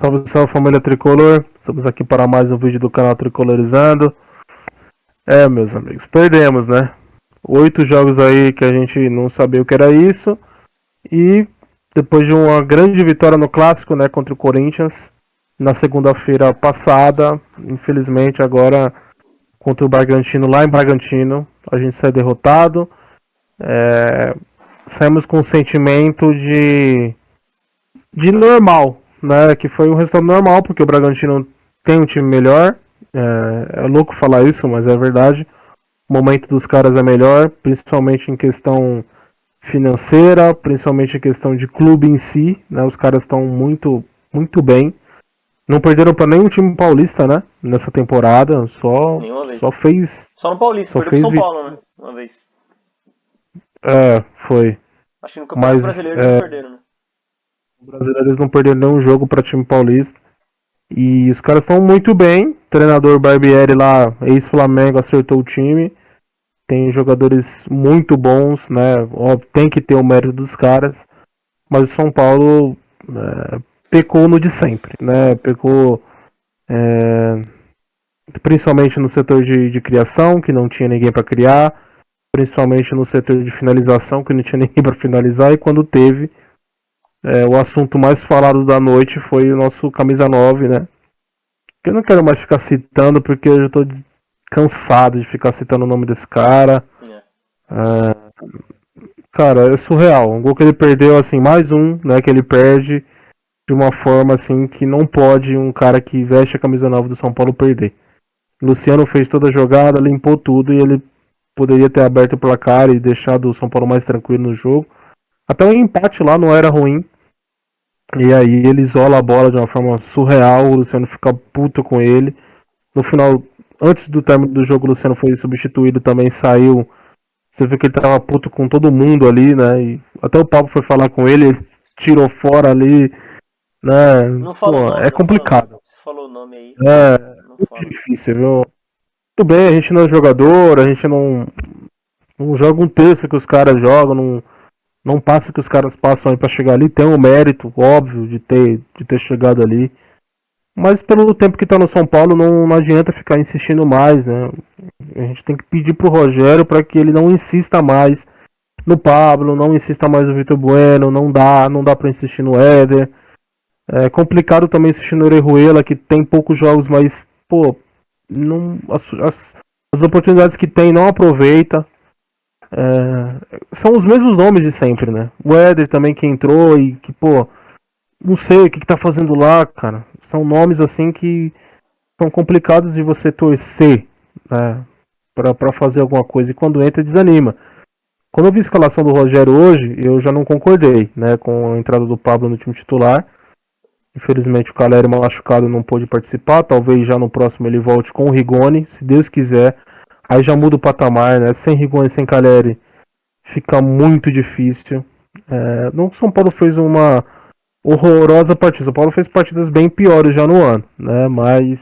Salve, salve família Tricolor, estamos aqui para mais um vídeo do canal Tricolorizando. Meus amigos, perdemos, né? 8 jogos aí que a gente não sabia o que era isso. E depois de uma grande vitória no Clássico, né, contra o Corinthians, na segunda-feira passada, infelizmente agora contra o Bragantino, lá em Bragantino, a gente sai derrotado. Saímos com um sentimento de normal, né? Que foi um resultado normal, porque o Bragantino tem um time melhor. É louco falar isso, mas é verdade. O momento dos caras é melhor, principalmente em questão financeira, principalmente em questão de clube em si, né? Os caras estão muito, muito bem. Não perderam para nenhum time paulista, né? Nessa temporada, Nenhuma vez. só fez, Só no Paulista, só perdeu pro fez, São Paulo, né? Uma vez. foi. Acho que no Campeonato Mas Brasileiro eles não perderam, né? os brasileiros não perderam nenhum jogo para time paulista. E os caras estão muito bem. O treinador Barbieri lá, ex-Flamengo, acertou o time. Tem jogadores muito bons, né? Óbvio, tem que ter o mérito dos caras. Mas o São Paulo pecou no de sempre, né? Pecou principalmente no setor de criação, que não tinha ninguém para criar. Principalmente no setor de finalização, que não tinha ninguém para finalizar. E quando teve, o assunto mais falado da noite foi o nosso camisa 9, né? Eu não quero mais ficar citando, porque eu já tô cansado de ficar citando o nome desse cara. Cara, é surreal. Um gol que ele perdeu, assim, mais um, né, que ele perde de uma forma, assim, que não pode um cara que veste a camisa 9 do São Paulo perder. Luciano fez toda a jogada, limpou tudo e ele poderia ter aberto o placar e deixado o São Paulo mais tranquilo no jogo. Até o empate lá não era ruim. E aí ele isola a bola de uma forma surreal, o Luciano fica puto com ele. No final, antes do término do jogo, o Luciano foi substituído também, saiu. Você vê que ele tava puto com todo mundo ali, né? E até o Pablo foi falar com ele, ele tirou fora ali, né? Não fala o Pô, é nome, não fala o nome. complicado. Você falou o nome aí. É Não muito fala. difícil, viu? Tudo bem, a gente não é jogador, a gente não joga um terço que os caras jogam, não passa o que os caras passam aí pra chegar ali. Tem um mérito, óbvio, de ter chegado ali. Mas pelo tempo que tá no São Paulo, não adianta ficar insistindo mais, né? A gente tem que pedir pro Rogério para que ele não insista mais no Pablo, não insista mais no Vitor Bueno, não dá para insistir no Éder. É complicado também insistir no Orejuela, que tem poucos jogos, mas, pô, não, as oportunidades que tem não aproveita. São os mesmos nomes de sempre, né? O Éder também que entrou e que, pô, não sei o que tá fazendo lá, cara. São nomes assim que são complicados de você torcer, né, pra fazer alguma coisa. E quando entra, desanima. Quando eu vi a escalação do Rogério hoje, eu já não concordei, né, com a entrada do Pablo no time titular. Infelizmente o Caleri machucado não pôde participar. Talvez já no próximo ele volte com o Rigoni, se Deus quiser. Aí já muda o patamar, né? Sem Rigoni, sem Caleri, fica muito difícil. Não, São Paulo fez uma horrorosa partida. São Paulo fez partidas bem piores já no ano, né? Mas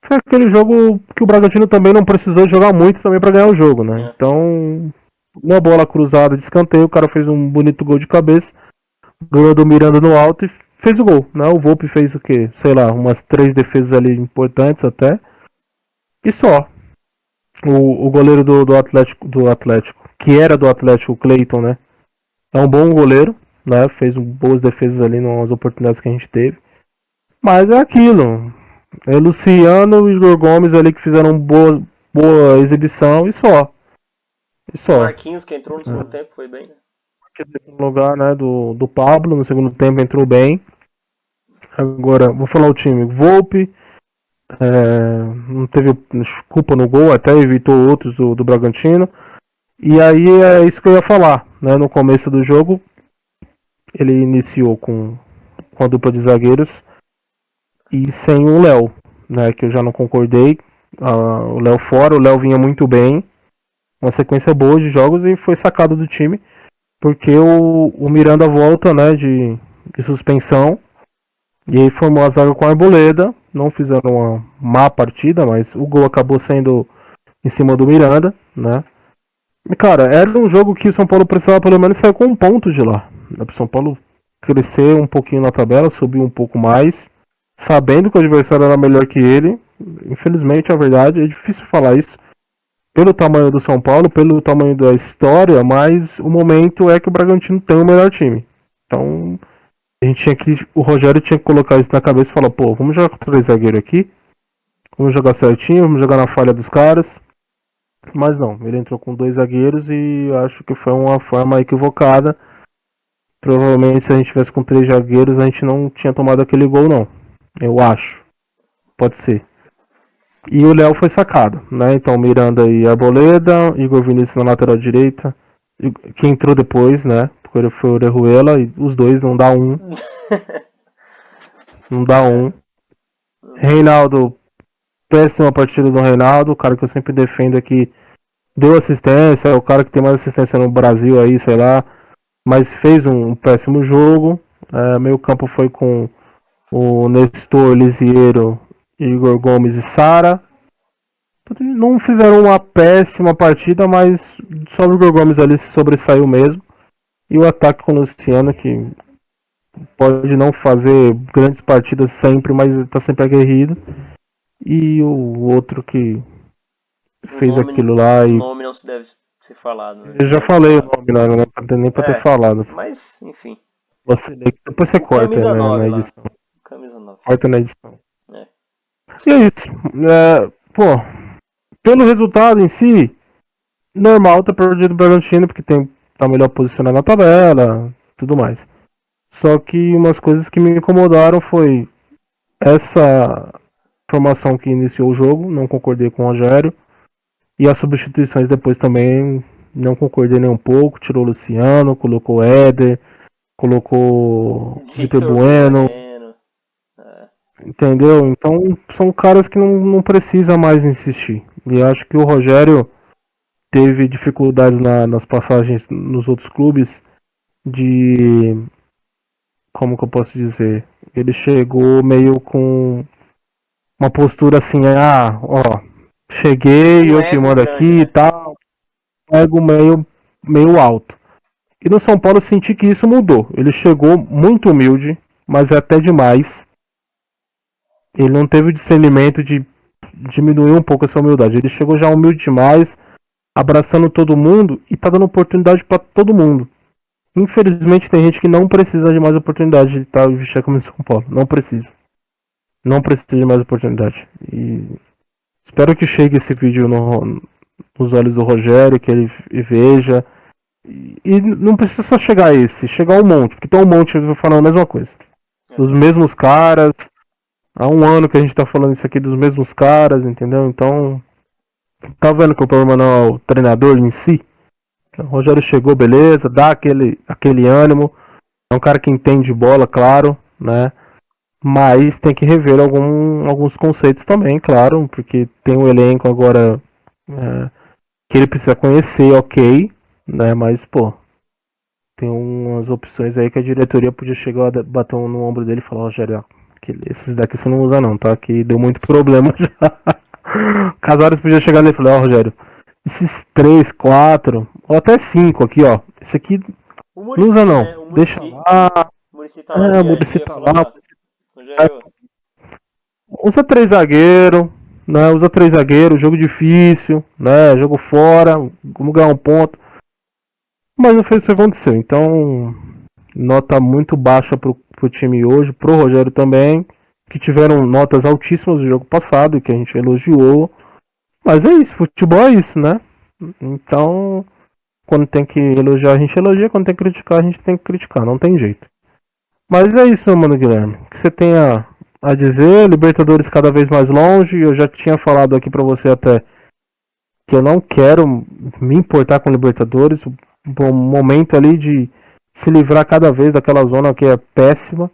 foi aquele jogo que o Bragantino também não precisou jogar muito também para ganhar o jogo, né? Então, uma bola cruzada de escanteio, o cara fez um bonito gol de cabeça, ganhou do Miranda no alto e fez o gol, né? O Volpe fez o quê? Sei lá, umas 3 defesas ali importantes até. E só. O goleiro do Atlético, que era do Atlético, o Cleiton, né? É um bom goleiro, né? Fez boas defesas ali nas oportunidades que a gente teve. Mas é aquilo. É Luciano e Igor Gomes ali que fizeram boa exibição e só. E O só. Marquinhos, que entrou no segundo tempo, foi bem, né? No lugar, né, do Pablo, no segundo tempo entrou bem. Agora, vou falar o time. Volpe, não teve culpa no gol, até evitou outros do Bragantino. E aí é isso que eu ia falar, né? No começo do jogo, ele iniciou com a dupla de zagueiros e sem o Léo, né? Que eu já não concordei. O Léo fora, o Léo vinha muito bem, uma sequência boa de jogos e foi sacado do time porque o Miranda volta, né, de suspensão e aí formou a zaga com a Arboleda. Não fizeram uma má partida, mas o gol acabou sendo em cima do Miranda, né? E, cara, era um jogo que o São Paulo precisava pelo menos sair com um ponto de lá. O São Paulo crescer um pouquinho na tabela, subir um pouco mais, sabendo que o adversário era melhor que ele. Infelizmente, a verdade, é difícil falar isso pelo tamanho do São Paulo, pelo tamanho da história, mas o momento é que o Bragantino tem o melhor time. Então, o Rogério tinha que colocar isso na cabeça e falar, pô, vamos jogar com 3 zagueiros aqui, vamos jogar certinho, vamos jogar na falha dos caras. Mas não, ele entrou com 2 zagueiros e acho que foi uma forma equivocada. Provavelmente se a gente tivesse com 3 zagueiros a gente não tinha tomado aquele gol não. Eu acho. Pode ser. E o Léo foi sacado, né? Então Miranda e Arboleda, Igor Vinícius na lateral direita, que entrou depois, né? Porque ele foi o Orejuela e os dois não dá um. Não dá um. Reinaldo, péssima partida do Reinaldo, o cara que eu sempre defendo aqui, deu assistência, é o cara que tem mais assistência no Brasil aí, sei lá, mas fez um péssimo jogo. Meio campo foi com o Nestor, Lisiero, Igor Gomes e Sara. Não fizeram uma péssima partida, mas só o Igor Gomes ali se sobressaiu mesmo. E o ataque com o Luciano, que pode não fazer grandes partidas sempre, mas está sempre aguerrido. E o outro que fez aquilo lá O e. nome não se deve ser falado, né? Eu já falei o nome, não é nem pra ter falado. Mas, enfim. Depois você O corta camisa né, 9 na lá. edição. Camisa 9. Corta na edição. É. E é isso. Pô, pelo resultado em si, normal ter perdido o Bragantino, porque tá melhor posicionado na tabela, tudo mais. Só que umas coisas que me incomodaram foi essa formação que iniciou o jogo, não concordei com o Rogério. E as substituições depois também não concordei nem um pouco. Tirou o Luciano, colocou o Éder, colocou o Vitor Victor Bueno, Bueno. entendeu? Então são caras que não precisa mais insistir. E acho que o Rogério teve dificuldades nas passagens nos outros clubes de. Como que eu posso dizer? Ele chegou meio com uma postura assim, ó, cheguei, Um eu que ego mando grande, aqui e né? tal, ego meio alto. E no São Paulo eu senti que isso mudou. Ele chegou muito humilde, mas é até demais. Ele não teve o discernimento de diminuir um pouco essa humildade. Ele chegou já humilde demais, abraçando todo mundo e tá dando oportunidade para todo mundo. Infelizmente tem gente que não precisa de mais oportunidade de estar vestir a camisa de São Paulo. Não precisa. Não precisa de mais oportunidade. E espero que chegue esse vídeo nos olhos do Rogério, que ele veja. E não precisa só chegar a esse, chegar um monte, porque tem um monte falando a mesma coisa. Dos mesmos caras. Há um ano que a gente tá falando isso aqui dos mesmos caras, entendeu? Então, tá vendo que o problema não é o treinador em si? O Rogério chegou, beleza, dá aquele ânimo. É um cara que entende bola, claro, né? Mas tem que rever alguns conceitos também, claro, porque tem um elenco agora que ele precisa conhecer, ok, né? Mas, pô, tem umas opções aí que a diretoria podia chegar, bater no ombro dele e falar, Rogério, ó, esses daqui você não usa não, tá? Que deu muito problema já. Casares podia chegar nele e falar, ó, Rogério, esses 3, 4, ou até 5 aqui, ó. Esse aqui O não usa Muricy, não. né? O Deixa Muricy. lá. O Muricy tá lá no O dia a Muricy dia, tá falou, lá. ó, Rogério, Usa 3 zagueiros, né? Usa 3 zagueiros, jogo difícil, né? Jogo fora, vamos ganhar um ponto. Mas não foi isso que aconteceu. Então, nota muito baixa pro time hoje, pro Rogério também, que tiveram notas altíssimas no jogo passado, que a gente elogiou. Mas é isso, futebol é isso, né? Então, quando tem que elogiar, a gente elogia, quando tem que criticar, a gente tem que criticar, não tem jeito. Mas é isso, meu mano Guilherme. O que você tem a dizer? Libertadores cada vez mais longe. Eu já tinha falado aqui pra você até que eu não quero me importar com Libertadores. Um momento ali de se livrar cada vez daquela zona que é péssima.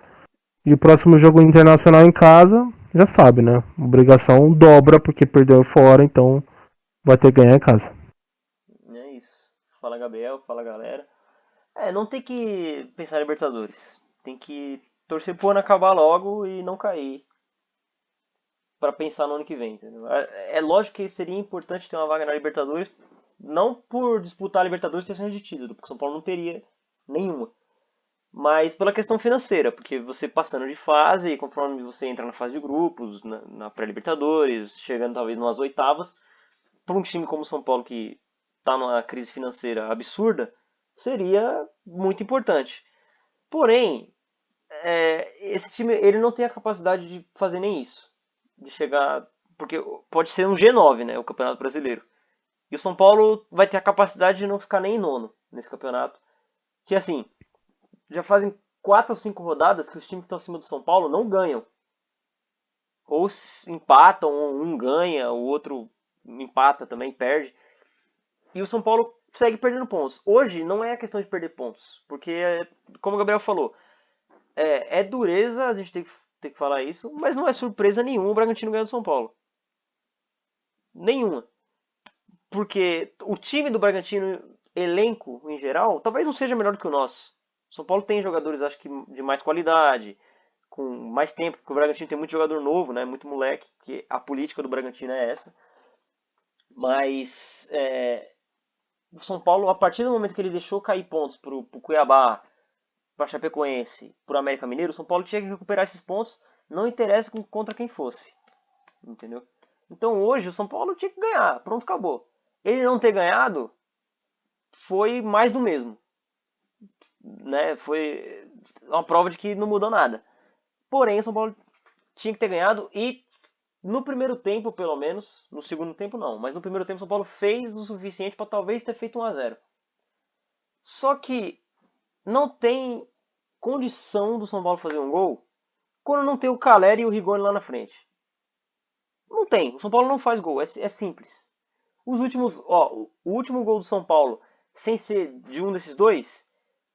E o próximo jogo internacional em casa, já sabe, né? Obrigação dobra porque perdeu fora, então vai ter que ganhar em casa. é isso. Fala Gabriel, fala galera. Não tem que pensar em Libertadores. Tem que torcer pro ano acabar logo e não cair. Pra pensar no ano que vem, entendeu? É lógico que seria importante ter uma vaga na Libertadores, não por disputar a Libertadores e ter chance de título, porque o São Paulo não teria nenhuma. mas pela questão financeira, porque você passando de fase, conforme você entra na fase de grupos, na pré-Libertadores, chegando talvez nas oitavas, para um time como o São Paulo que está numa crise financeira absurda, seria muito importante. Porém, esse time ele não tem a capacidade de fazer nem isso, de chegar, porque pode ser um G9, né, o Campeonato Brasileiro. E o São Paulo vai ter a capacidade de não ficar nem em nono nesse campeonato, que assim, já fazem 4 ou 5 rodadas que os times que estão acima do São Paulo não ganham. Ou empatam, ou um ganha, o outro empata também, perde. E o São Paulo segue perdendo pontos. Hoje não é a questão de perder pontos, porque, como o Gabriel falou, é dureza, a gente tem que falar isso, mas não é surpresa nenhuma o Bragantino ganhar do São Paulo. Nenhuma. Porque o time do Bragantino, elenco em geral, talvez não seja melhor do que o nosso. O São Paulo tem jogadores, acho que de mais qualidade, com mais tempo, porque o Bragantino tem muito jogador novo, né? Muito moleque, que a política do Bragantino é essa. Mas o São Paulo, a partir do momento que ele deixou cair pontos pro Cuiabá, pra Chapecoense, pro América Mineiro, o São Paulo tinha que recuperar esses pontos, não interessa contra quem fosse. Entendeu? Então hoje o São Paulo tinha que ganhar, pronto, acabou. Ele não ter ganhado foi mais do mesmo, né? Foi uma prova de que não mudou nada. Porém, o São Paulo tinha que ter ganhado e no primeiro tempo, pelo menos, no segundo tempo não, mas no primeiro tempo o São Paulo fez o suficiente para talvez ter feito 1-0. Só que não tem condição do São Paulo fazer um gol quando não tem o Caleri e o Rigoni lá na frente. Não tem, o São Paulo não faz gol, é simples. Os últimos, ó, o último gol do São Paulo, sem ser de um desses dois,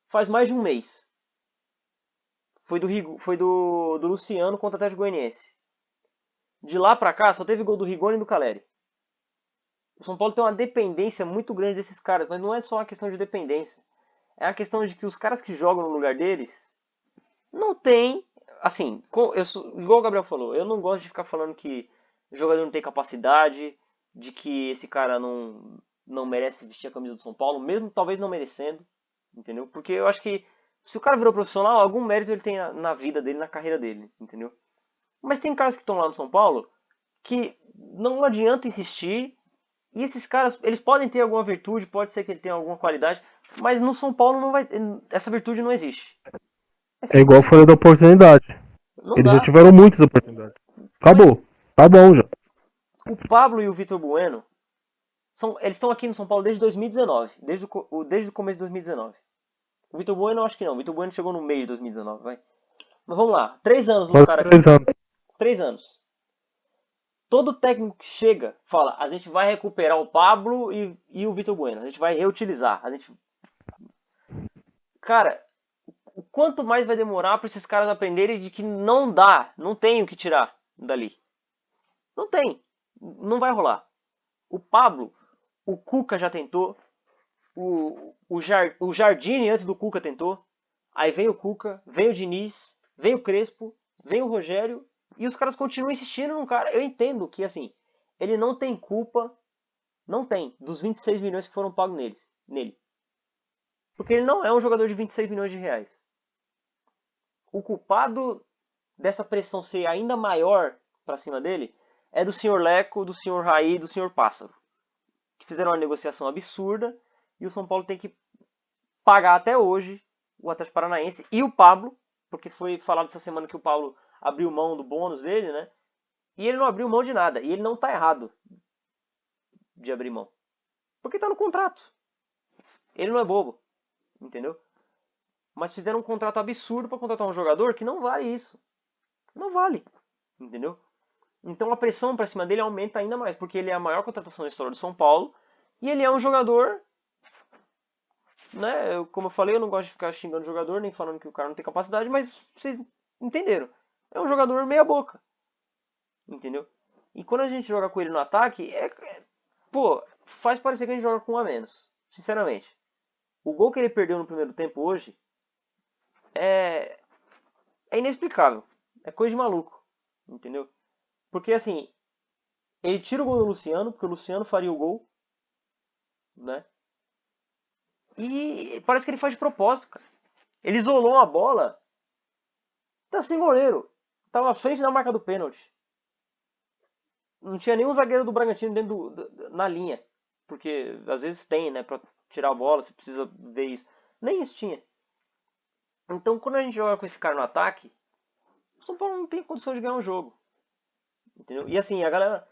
faz mais de um mês. Foi do Luciano contra o Atlético Goianiense. De lá pra cá, só teve gol do Rigoni e do Caleri. O São Paulo tem uma dependência muito grande desses caras, mas não é só uma questão de dependência. É a questão de que os caras que jogam no lugar deles não tem. Assim, igual o Gabriel falou, eu não gosto de ficar falando que o jogador não tem capacidade, de que esse cara não merece vestir a camisa do São Paulo, mesmo talvez não merecendo, entendeu? Porque eu acho que se o cara virou profissional, algum mérito ele tem na vida dele, na carreira dele, entendeu? Mas tem caras que estão lá no São Paulo que não adianta insistir. E esses caras, eles podem ter alguma virtude, pode ser que ele tenha alguma qualidade, mas no São Paulo não vai, essa virtude não existe. É É simples igual assim. foi da oportunidade. Não Eles já dá. tiveram muitas oportunidades. Mas Acabou. Tá bom já. o Pablo e o Vitor Bueno, eles estão aqui no São Paulo desde 2019, desde o começo de 2019. O Vitor Bueno eu acho que não, o Vitor Bueno chegou no meio de 2019, vai. Mas vamos lá, 3 anos os Quase caras aqui. 3 anos. 3 anos. Todo técnico que chega fala, a gente vai recuperar o Pablo e o Vitor Bueno, a gente vai reutilizar. Cara, o quanto mais vai demorar para esses caras aprenderem de que não dá, não tem o que tirar dali. Não tem, não vai rolar. O Pablo, o Cuca já tentou, o Jardine antes do Cuca tentou, aí vem o Cuca, vem o Diniz, vem o Crespo, vem o Rogério, e os caras continuam insistindo no cara. Eu entendo que, assim, ele não tem culpa, não tem, dos 26 milhões que foram pagos nele. Porque ele não é um jogador de 26 milhões de reais. O culpado dessa pressão ser ainda maior para cima dele é do senhor Leco, do senhor Raí e do senhor Pássaro, que fizeram uma negociação absurda e o São Paulo tem que pagar até hoje o Atlético Paranaense e o Pablo, porque foi falado essa semana que o Pablo abriu mão do bônus dele, né? E ele não abriu mão de nada, e ele não tá errado de abrir mão, porque tá no contrato. Ele não é bobo, entendeu? Mas fizeram um contrato absurdo para contratar um jogador que não vale isso. Não vale, entendeu? Então a pressão para cima dele aumenta ainda mais, porque ele é a maior contratação da história do São Paulo e ele é um jogador, né? Como eu falei, eu não gosto de ficar xingando o jogador, nem falando que o cara não tem capacidade, mas vocês entenderam. É um jogador meia boca, entendeu? E quando a gente joga com ele no ataque, pô, faz parecer que a gente joga com um a menos, sinceramente. O gol que ele perdeu no primeiro tempo hoje é, é inexplicável, é coisa de maluco, entendeu? Porque assim, ele tira o gol do Luciano, porque o Luciano faria o gol, né? E parece que ele faz de propósito, cara. Ele isolou uma bola, tá sem goleiro. Tava à frente da marca do pênalti. Não tinha nenhum zagueiro do Bragantino na linha. Porque às vezes tem, né? Pra tirar a bola, você precisa ver isso. Nem isso tinha. Então quando a gente joga com esse cara no ataque, o São Paulo não tem condição de ganhar um jogo. Entendeu? E assim, a galera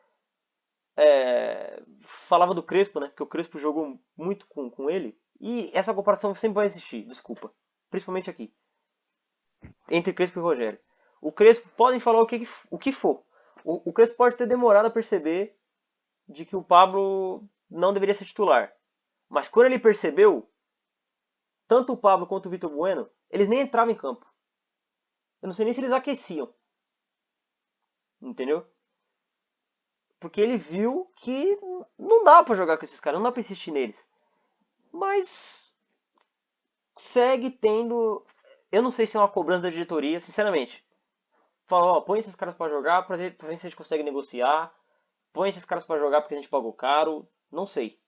falava do Crespo, né? Que o Crespo jogou muito com ele. E essa comparação sempre vai existir, desculpa. Principalmente aqui. Entre Crespo e Rogério. O Crespo, podem falar o que for. O Crespo pode ter demorado a perceber de que o Pablo não deveria ser titular. Mas quando ele percebeu, tanto o Pablo quanto o Vitor Bueno, eles nem entravam em campo. Eu não sei nem se eles aqueciam. Entendeu? Porque ele viu que não dá pra jogar com esses caras, não dá pra insistir neles. Mas segue tendo. Eu não sei se é uma cobrança da diretoria, sinceramente. Fala, ó, põe esses caras pra jogar pra ver se a gente consegue negociar. Põe esses caras pra jogar porque a gente pagou caro. Não sei.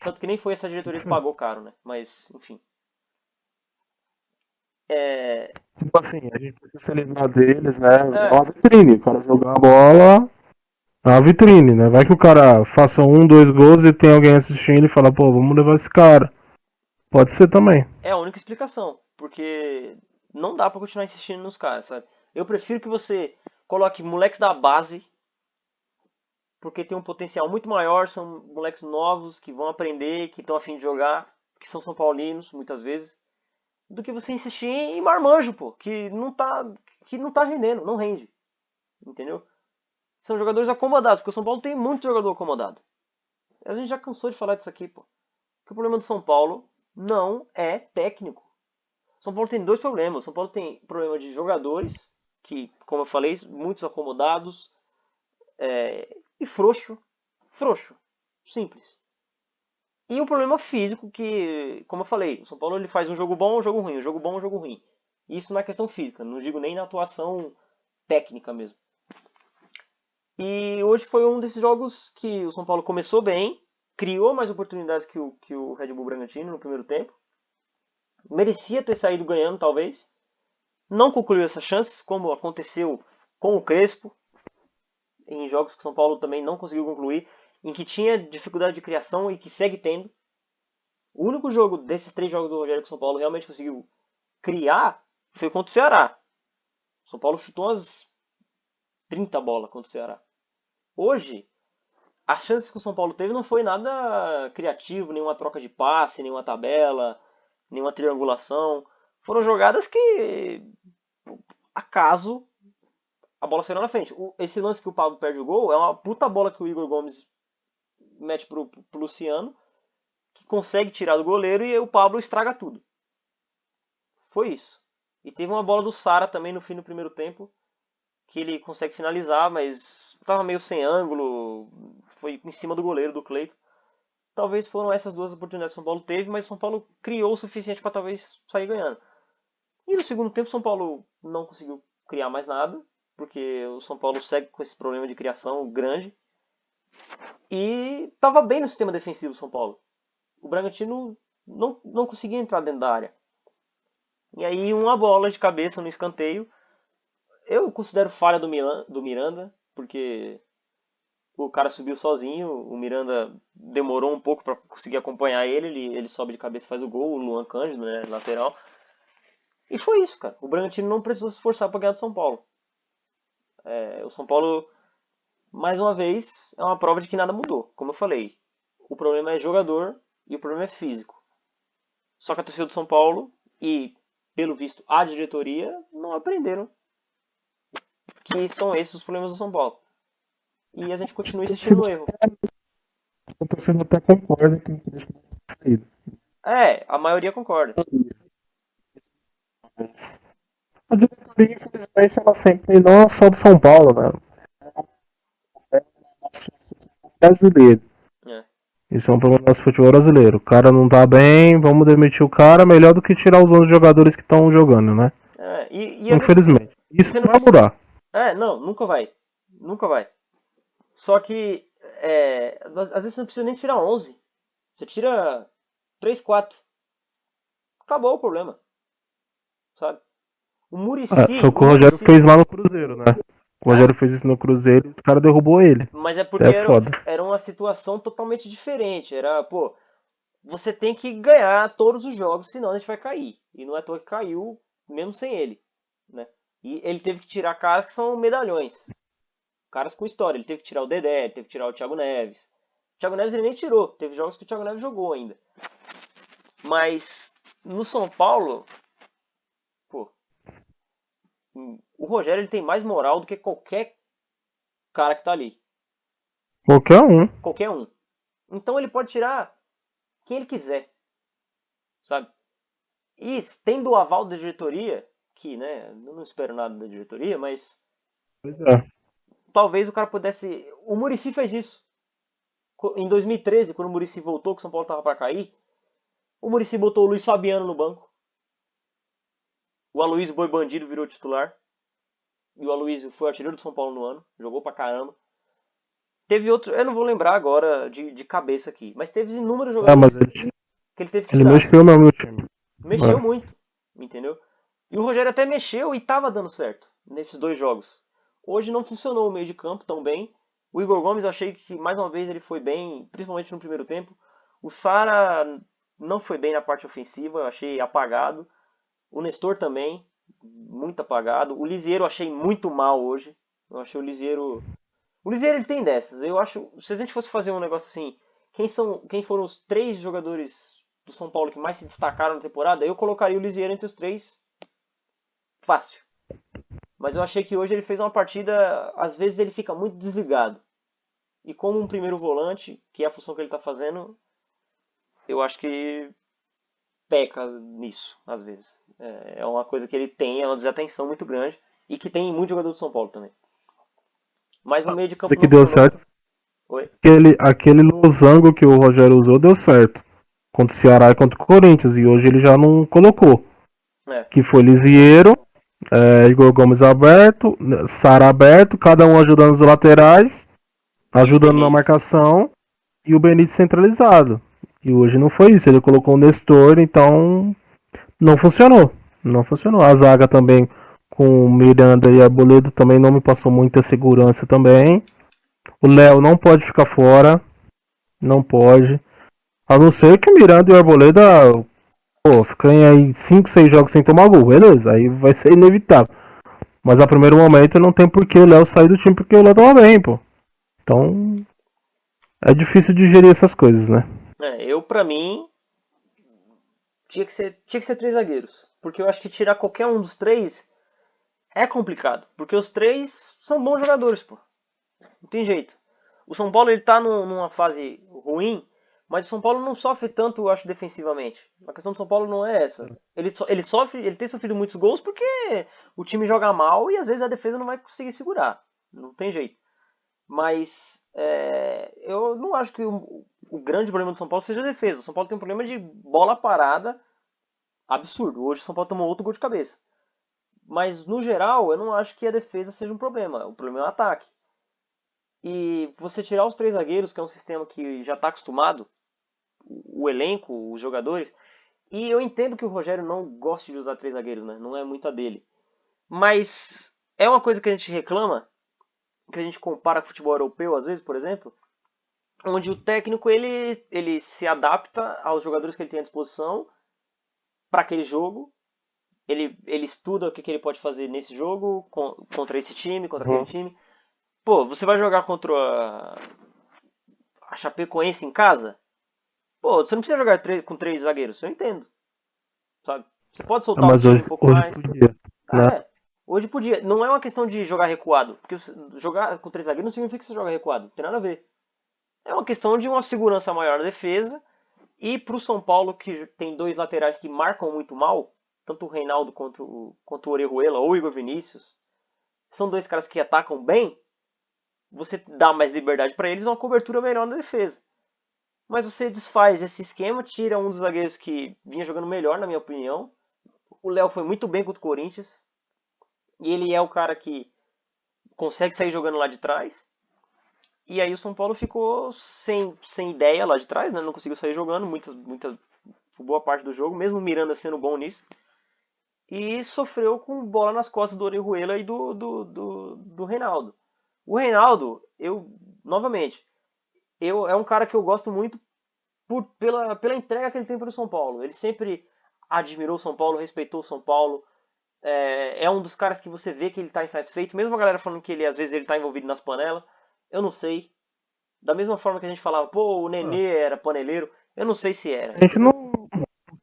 Tanto que nem foi essa diretoria que pagou caro, né? Mas, enfim. É. Tipo assim, a gente precisa se livrar deles, né? É É, uma vitrine, o cara jogar a bola é uma vitrine, né? Vai que o cara faça um, dois gols e tem alguém assistindo e fala, pô, vamos levar esse cara. Pode ser também. é a única explicação. Porque não dá pra continuar insistindo nos caras, sabe? Eu prefiro que você coloque moleques da base, porque tem um potencial muito maior, são moleques novos que vão aprender, que estão a fim de jogar, que são São Paulinos, muitas vezes, do que você insistir em marmanjo, pô, que não tá rendendo, não rende, entendeu? São jogadores acomodados, porque o São Paulo tem muito jogador acomodado. A gente já cansou de falar disso aqui, pô. Que o problema do São Paulo não é técnico. O São Paulo tem dois problemas. O São Paulo tem problema de jogadores, que, como eu falei, muitos acomodados, e frouxo. Frouxo. Simples. E o problema físico que, como eu falei, o São Paulo ele faz um jogo bom, um jogo ruim, um jogo bom, um jogo ruim. Isso na questão física, não digo nem na atuação técnica mesmo. E hoje foi um desses jogos que o São Paulo começou bem, criou mais oportunidades que o Red Bull Bragantino no primeiro tempo. Merecia ter saído ganhando, talvez. Não concluiu essas chances, como aconteceu com o Crespo, em jogos que o São Paulo também não conseguiu concluir, em que tinha dificuldade de criação e que segue tendo. O único jogo desses três jogos do Rogério que o São Paulo realmente conseguiu criar foi contra o Ceará. O São Paulo chutou umas 30 bolas contra o Ceará. Hoje, as chances que o São Paulo teve não foi nada criativo, nenhuma troca de passe, nenhuma tabela, nenhuma triangulação. Foram jogadas que, acaso, a bola saiu na frente. Esse lance que o Pablo perde o gol é uma puta bola que o Igor Gomes mete pro Luciano, que consegue tirar do goleiro e o Pablo estraga tudo. Foi isso. E teve uma bola do Sara também no fim do primeiro tempo, que ele consegue finalizar, mas estava meio sem ângulo, foi em cima do goleiro, do Cleiton. Talvez foram essas duas oportunidades que o São Paulo teve, mas o São Paulo criou o suficiente para talvez sair ganhando. E no segundo tempo o São Paulo não conseguiu criar mais nada, porque o São Paulo segue com esse problema de criação grande. E estava bem no sistema defensivo o São Paulo. O Bragantino não conseguia entrar dentro da área. E aí uma bola de cabeça no escanteio. Eu considero falha do Miranda, porque o cara subiu sozinho, o Miranda demorou um pouco para conseguir acompanhar ele sobe de cabeça e faz o gol, o Luan Cândido, né, lateral. E foi isso, cara. O Bragantino não precisou se esforçar para ganhar do São Paulo. O São Paulo, mais uma vez, é uma prova de que nada mudou. Como eu falei, o problema é jogador e o problema é físico. Só que a torcida do São Paulo e, pelo visto, a diretoria não aprenderam que são esses os problemas do São Paulo. E a gente continua insistindo no erro. A torcida até concorda que o Crespo deve ter saído. A maioria concorda. A diretoria, infelizmente, ela sempre, não é só do São Paulo, né? É brasileiro. É. Isso é um problema do nosso futebol brasileiro. O cara não tá bem, vamos demitir o cara, melhor do que tirar os outros jogadores que estão jogando, né? E às vezes Infelizmente. Isso você não vai precisa. mudar. Não, nunca vai. Nunca vai. Só que às vezes você não precisa nem tirar 11. Você tira 3, 4. Acabou o problema. sabe? O Foi o que o Rogério fez lá no Cruzeiro, né? O Rogério fez isso no Cruzeiro e os caras derrubou ele. Mas é porque É foda. era uma situação totalmente diferente. Era, pô, você tem que ganhar todos os jogos, senão a gente vai cair. E não é à toa que caiu, mesmo sem ele, né? E ele teve que tirar caras que são medalhões. Caras com história. Ele teve que tirar o Dedé, ele teve que tirar o Thiago Neves. O Thiago Neves ele nem tirou. Teve jogos que o Thiago Neves jogou ainda. Mas no São Paulo, pô, o Rogério ele tem mais moral do que qualquer cara que tá ali. Qualquer um. Qualquer um. Então ele pode tirar quem ele quiser, sabe? E tendo o aval da diretoria, que, né, eu não espero nada da diretoria, mas Pois é. talvez o cara pudesse. O Muricy fez isso. Em 2013, quando o Muricy voltou, que o São Paulo tava para cair, o Muricy botou o Luiz Fabiano no banco. O Aloysio Boi Bandido virou titular. E o Aloysio foi artilheiro do São Paulo no ano. Jogou pra caramba. Teve outro, eu não vou lembrar agora de cabeça aqui, mas teve inúmeros Mas jogadores que ele teve que ele tirar. mexeu mesmo no time. Mexeu muito, entendeu? E o Rogério até mexeu e tava dando certo nesses dois jogos. Hoje não funcionou o meio de campo tão bem. O Igor Gomes eu achei que mais uma vez ele foi bem, principalmente no primeiro tempo. O Sara não foi bem na parte ofensiva, eu achei apagado. O Nestor também, muito apagado. O Lisieiro eu achei muito mal hoje. Eu achei o Lisieiro. O Lisieiro ele tem dessas. Eu acho. Se a gente fosse fazer um negócio assim. Quem foram os três jogadores do São Paulo que mais se destacaram na temporada? Eu colocaria o Lisieiro entre os três. Fácil. Mas eu achei que hoje ele fez uma partida. Às vezes ele fica muito desligado. E como um primeiro volante, que é a função que ele está fazendo, eu acho que peca nisso, às vezes. É uma coisa que ele tem, é uma desatenção muito grande. E que tem muito jogador do São Paulo também. Mas o meio de campo Isso que não deu funcionou. certo. Oi? Aquele losango que o Rogério usou deu certo. Contra o Ceará e contra o Corinthians. E hoje ele já não colocou. É. Que foi Lisieiro, Igor Gomes aberto, Sara aberto, cada um ajudando os laterais, ajudando na marcação, e o Benítez centralizado. E hoje não foi isso. Ele colocou o Nestor, então não funcionou. Não funcionou. A zaga também com o Miranda e Arboleda também não me passou muita segurança também. O Léo não pode ficar fora. Não pode. A não ser que o Miranda e o Arboleda, pô, fiquem aí 5, 6 jogos sem tomar gol. Beleza, aí vai ser inevitável. Mas a primeiro momento não tem por que o Léo sair do time porque o Léo tava bem, pô. Então é difícil de gerir essas coisas, né? Eu, pra mim, tinha que ser três zagueiros. Porque eu acho que tirar qualquer um dos três é complicado. Porque os três são bons jogadores, pô. Não tem jeito. O São Paulo ele tá numa fase ruim, mas o São Paulo não sofre tanto, eu acho, defensivamente. A questão do São Paulo não é essa. Ele sofre, ele tem sofrido muitos gols porque o time joga mal e às vezes a defesa não vai conseguir segurar. Não tem jeito. Mas eu não acho que o grande problema do São Paulo seja a defesa. O São Paulo tem um problema de bola parada absurdo. Hoje o São Paulo tomou outro gol de cabeça. Mas no geral, eu não acho que a defesa seja um problema. O problema é o ataque. E você tirar os três zagueiros, que é um sistema que já está acostumado, o elenco, os jogadores. E eu entendo que o Rogério não gosta de usar três zagueiros, né? Não é muito a dele. Mas é uma coisa que a gente reclama, que a gente compara com o futebol europeu, às vezes, por exemplo, onde o técnico ele se adapta aos jogadores que ele tem à disposição para aquele jogo. Ele estuda o que ele pode fazer nesse jogo, contra esse time, contra aquele time. Pô, você vai jogar contra a Chapecoense em casa? Pô, você não precisa jogar com três zagueiros, eu entendo. Sabe? Você pode soltar o Mas time um pouco hoje mais. podia, né? Hoje podia. Não é uma questão de jogar recuado. Porque jogar com três zagueiros não significa que você joga recuado. Não tem nada a ver. É uma questão de uma segurança maior na defesa. E pro São Paulo, que tem dois laterais que marcam muito mal, tanto o Reinaldo quanto o Orejuela ou o Igor Vinícius, são dois caras que atacam bem, você dá mais liberdade para eles, uma cobertura melhor na defesa. Mas você desfaz esse esquema, tira um dos zagueiros que vinha jogando melhor, na minha opinião. O Léo foi muito bem contra o Corinthians. E ele é o cara que consegue sair jogando lá de trás. E aí o São Paulo ficou sem ideia lá de trás, né? Não conseguiu sair jogando boa parte do jogo, mesmo o Miranda sendo bom nisso. e sofreu com bola nas costas do Orejuela e do Reinaldo. O Reinaldo, novamente, é um cara que eu gosto muito pela entrega que ele tem para o São Paulo. Ele sempre admirou o São Paulo, respeitou o São Paulo. É um dos caras que você vê que ele está insatisfeito, mesmo a galera falando que às vezes ele está envolvido nas panelas. Eu não sei. Da mesma forma que a gente falava, pô, o Nenê era paneleiro, eu não sei se era. A gente não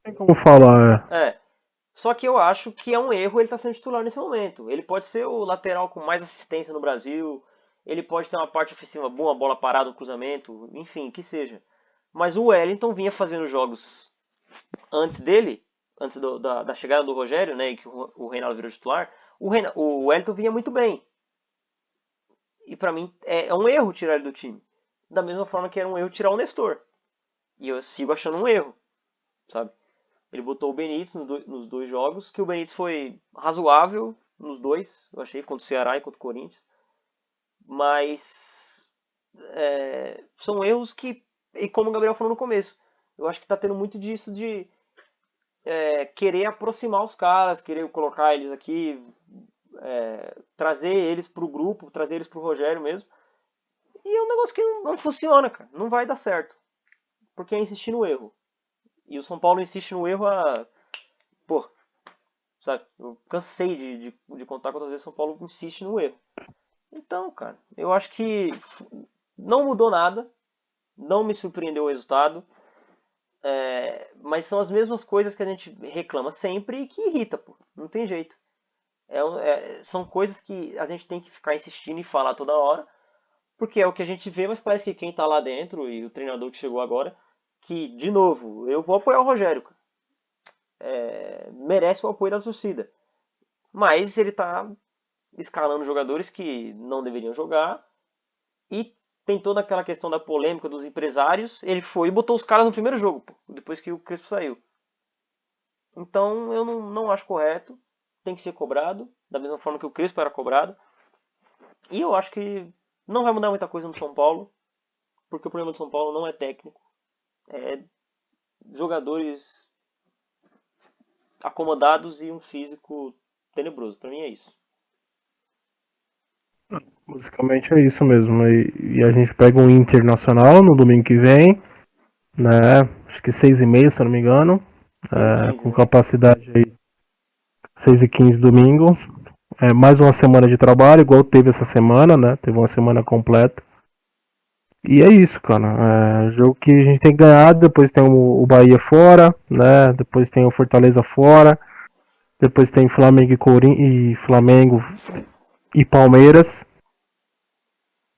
tem como falar. Só que eu acho que é um erro ele estar sendo titular nesse momento. Ele pode ser o lateral com mais assistência no Brasil, ele pode ter uma parte ofensiva boa, uma bola parada, um cruzamento, enfim, que seja. Mas o Wellington vinha fazendo jogos antes dele, antes da chegada do Rogério, né, e que o Reinaldo virou titular, o Wellington vinha muito bem. E pra mim é um erro tirar ele do time. Da mesma forma que era um erro tirar o Nestor. E eu sigo achando um erro, sabe? Ele botou o Benítez nos dois jogos, que o Benítez foi razoável nos dois, eu achei, contra o Ceará e contra o Corinthians. Mas são erros que, e como o Gabriel falou no começo, eu acho que tá tendo muito disso de querer aproximar os caras, querer colocar eles aqui, trazer eles pro grupo, trazer eles pro Rogério mesmo. E é um negócio que não funciona, cara. Não vai dar certo. Porque é insistir no erro. E o São Paulo insiste no erro Pô, sabe? Eu cansei de contar quantas vezes o São Paulo insiste no erro. Então, cara, eu acho que não mudou nada. Não me surpreendeu o resultado. Mas são as mesmas coisas que a gente reclama sempre e que irrita, pô. Não tem jeito. São coisas que a gente tem que ficar insistindo e falar toda hora. Porque é o que a gente vê, mas parece que quem tá lá dentro e o treinador que chegou agora, que, de novo, eu vou apoiar o Rogério, cara. Merece o apoio da torcida. Mas ele tá escalando jogadores que não deveriam jogar. E tem toda aquela questão da polêmica dos empresários. Ele foi e botou os caras no primeiro jogo, pô, depois que o Crespo saiu. Então eu não acho correto. Tem que ser cobrado, da mesma forma que o Crespo era cobrado. E eu acho que não vai mudar muita coisa no São Paulo, porque o problema do São Paulo não é técnico, é jogadores acomodados e um físico tenebroso. Pra mim é isso. Basicamente é isso mesmo. E a gente pega um Internacional no domingo que vem, né? Acho que 6h30, se eu não me engano. 6h15, Com né? capacidade aí 6h15 domingo. Mais uma semana de trabalho, igual teve essa semana, né? Teve uma semana completa. E é isso, cara. Jogo que a gente tem que ganhar. Depois tem o Bahia fora, né? Depois tem o Fortaleza fora. Depois tem Flamengo Flamengo e Palmeiras.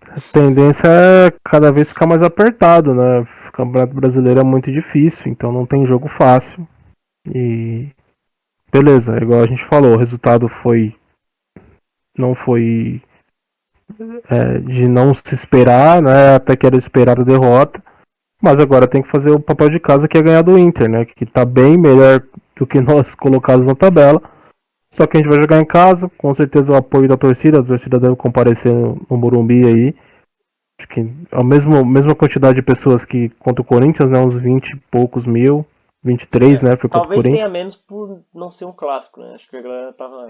A tendência é cada vez ficar mais apertado, né? O Campeonato Brasileiro é muito difícil, então não tem jogo fácil. E beleza, igual a gente falou, o resultado não foi de não se esperar, né? Até que era esperado a derrota. Mas agora tem que fazer o papel de casa, que é ganhar do Inter, né? Que tá bem melhor do que nós colocados na tabela. Só que a gente vai jogar em casa, com certeza o apoio da torcida. A torcida deve comparecer no Morumbi aí. Acho que a mesma quantidade de pessoas que contra o Corinthians, né? Uns 20 e poucos mil. 23, né? Foi contra o Talvez Corinthians. tenha menos por não ser um clássico, né? Acho que a galera tava.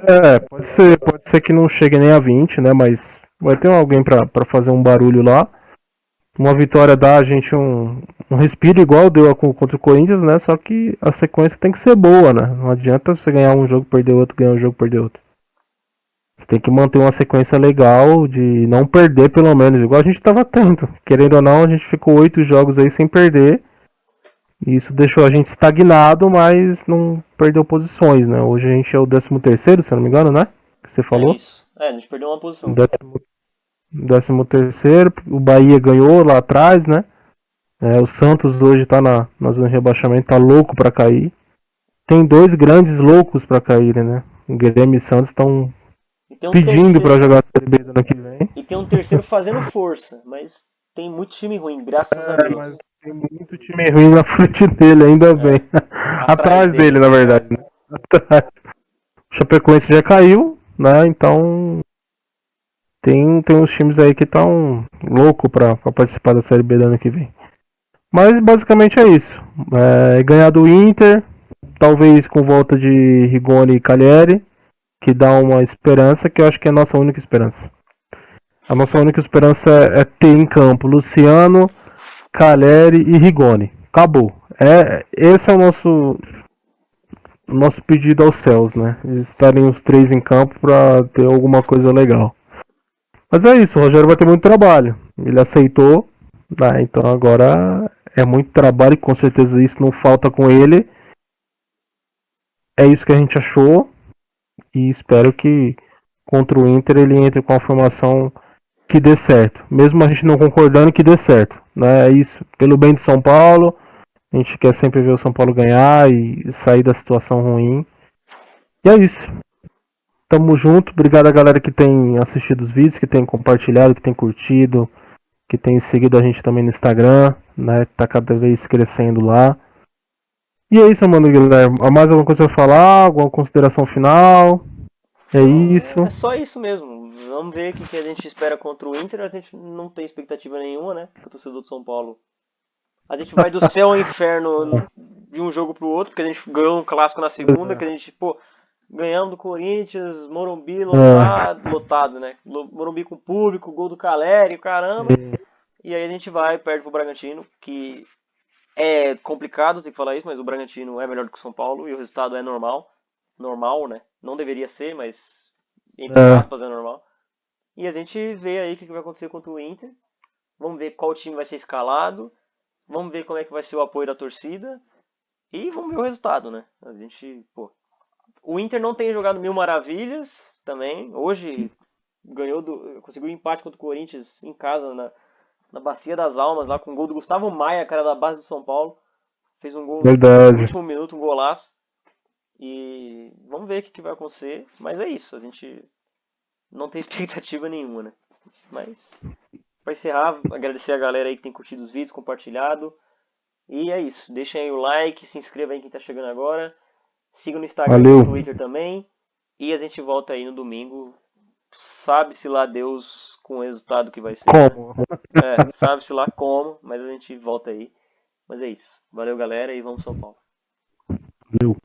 Pode ser que não chegue nem a 20, né? Mas vai ter alguém pra fazer um barulho lá. Uma vitória dá a gente um respiro igual deu contra o Corinthians, né? Só que a sequência tem que ser boa, né? Não adianta você ganhar um jogo, perder outro, ganhar um jogo, perder outro. Você tem que manter uma sequência legal de não perder, pelo menos, igual a gente estava tendo. Querendo ou não, a gente ficou 8 jogos aí sem perder. E isso deixou a gente estagnado, mas não perdeu posições, né? Hoje a gente é o 13º, se eu não me engano, né? Que você falou. É isso. A gente perdeu uma posição. 13º, o Bahia ganhou lá atrás, né? O Santos hoje tá na zona de rebaixamento, tá louco pra cair. Tem dois grandes loucos pra caírem, né? O Grêmio e Santos estão pedindo pra jogar a Série B do ano que vem. E tem um terceiro fazendo força, mas tem muito time ruim, graças a Deus. Mas tem muito time ruim na frente dele, ainda bem. Atrás dele, na verdade, né? Atrás. O Chapecoense já caiu, né? Então tem uns times aí que estão loucos pra participar da Série B do ano que vem. Mas basicamente é isso. Ganhar do Inter, talvez com volta de Rigoni e Cagliari, que dá uma esperança, que eu acho que é a nossa única esperança. A nossa única esperança é ter em campo Luciano, Cagliari e Rigoni. Acabou. Esse é o nosso pedido aos céus, né? Eles estarem os três em campo para ter alguma coisa legal. Mas é isso, o Rogério vai ter muito trabalho. Ele aceitou, né? Então agora é muito trabalho e com certeza isso não falta com ele. É isso que a gente achou e espero que contra o Inter ele entre com a formação que dê certo. Mesmo a gente não concordando, que dê certo. Né? É isso, pelo bem de São Paulo, a gente quer sempre ver o São Paulo ganhar e sair da situação ruim. E é isso. Tamo junto. Obrigado a galera que tem assistido os vídeos, que tem compartilhado, que tem curtido, que tem seguido a gente também no Instagram, né? Tá cada vez crescendo lá. E é isso, mano, Guilherme. Há mais alguma coisa a falar? Alguma consideração final? É isso. É só isso mesmo. Vamos ver o que a gente espera contra o Inter. A gente não tem expectativa nenhuma, né? Porque o torcedor de São Paulo. A gente vai do céu ao inferno de um jogo pro outro, porque a gente ganhou um clássico na segunda, que a gente, ganhamos do Corinthians, Morumbi lotado, né? Morumbi com público, gol do Caleri, caramba. E aí a gente vai e perde pro Bragantino, que é complicado ter que falar isso, mas o Bragantino é melhor do que o São Paulo e o resultado é normal. Normal, né? Não deveria ser, mas entre aspas é normal. E a gente vê aí o que vai acontecer contra o Inter. Vamos ver qual time vai ser escalado. Vamos ver como é que vai ser o apoio da torcida. E vamos ver o resultado, né? A gente, o Inter não tem jogado mil maravilhas também. Hoje conseguiu um empate contra o Corinthians em casa, na Bacia das Almas, lá com o gol do Gustavo Maia, cara da base do São Paulo. Fez um gol no último minuto, um golaço. E vamos ver o que vai acontecer. Mas é isso, a gente não tem expectativa nenhuma, né? Mas, para encerrar, agradecer a galera aí que tem curtido os vídeos, compartilhado. E é isso, deixem aí o like, se inscreva aí quem tá chegando agora. Siga no Instagram e no Twitter também. E a gente volta aí no domingo. Sabe-se lá Deus com o resultado que vai ser. Como? Sabe-se lá como, mas a gente volta aí. Mas é isso. Valeu, galera, e vamos São Paulo. Valeu.